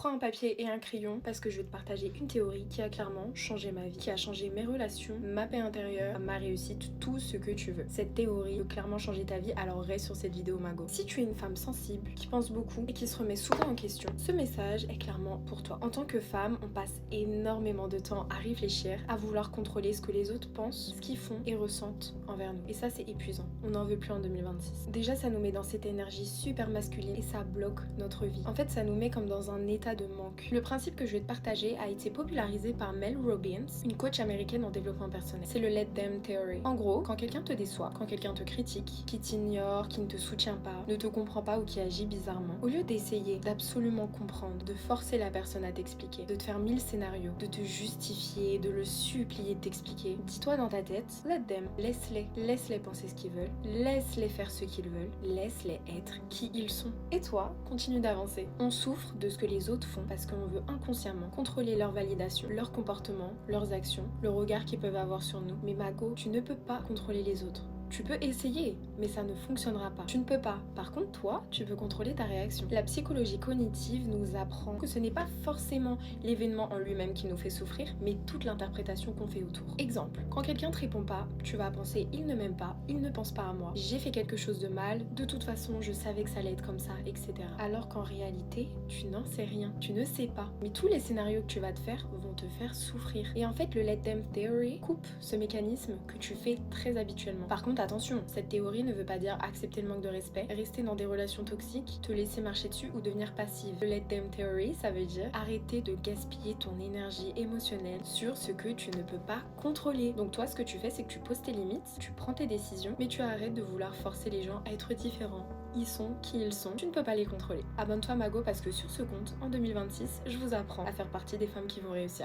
Prends un papier et un crayon parce que je vais te partager une théorie qui a clairement changé ma vie, qui a changé mes relations, ma paix intérieure, ma réussite, tout ce que tu veux. Cette théorie peut clairement changer ta vie, alors reste sur cette vidéo Mago. Si tu es une femme sensible, qui pense beaucoup et qui se remet souvent en question, ce message est clairement pour toi. En tant que femme, on passe énormément de temps à réfléchir, à vouloir contrôler ce que les autres pensent, ce qu'ils font et ressentent envers nous. Et ça, c'est épuisant. On n'en veut plus en 2026. Déjà, ça nous met dans cette énergie super masculine et ça bloque notre vie. En fait, ça nous met comme dans un état de manque. Le principe que je vais te partager a été popularisé par Mel Robbins, une coach américaine en développement personnel. C'est le Let Them Theory. En gros, quand quelqu'un te déçoit, quand quelqu'un te critique, qui t'ignore, qui ne te soutient pas, ne te comprend pas ou qui agit bizarrement, au lieu d'essayer d'absolument comprendre, de forcer la personne à t'expliquer, de te faire 1000 scénarios, de te justifier, de le supplier de t'expliquer, dis-toi dans ta tête, let them, laisse-les penser ce qu'ils veulent, laisse-les faire ce qu'ils veulent, laisse-les être qui ils sont. Et toi, continue d'avancer. On souffre de ce que les autres font parce qu'on veut inconsciemment contrôler leur validation, leur comportement, leurs actions, le regard qu'ils peuvent avoir sur nous. Mais Mago, tu ne peux pas contrôler les autres. Tu peux essayer, mais ça ne fonctionnera pas. Tu ne peux pas. Par contre, toi, tu peux contrôler ta réaction. La psychologie cognitive nous apprend que ce n'est pas forcément l'événement en lui-même qui nous fait souffrir, mais toute l'interprétation qu'on fait autour. Exemple, quand quelqu'un te répond pas, tu vas penser « il ne m'aime pas, il ne pense pas à moi, j'ai fait quelque chose de mal, de toute façon, je savais que ça allait être comme ça, etc. » Alors qu'en réalité, tu n'en sais rien. Tu ne sais pas. Mais tous les scénarios que tu vas te faire vont te faire souffrir. Et en fait, le Let Them Theory coupe ce mécanisme que tu fais très habituellement. Par contre, attention, cette théorie ne veut pas dire accepter le manque de respect, rester dans des relations toxiques, te laisser marcher dessus ou devenir passive. Le Let Them Theory, ça veut dire arrêter de gaspiller ton énergie émotionnelle sur ce que tu ne peux pas contrôler. Donc toi, ce que tu fais, c'est que tu poses tes limites, tu prends tes décisions, mais tu arrêtes de vouloir forcer les gens à être différents. Ils sont qui ils sont, tu ne peux pas les contrôler. Abonne-toi Mago parce que sur ce compte, en 2026, je vous apprends à faire partie des femmes qui vont réussir.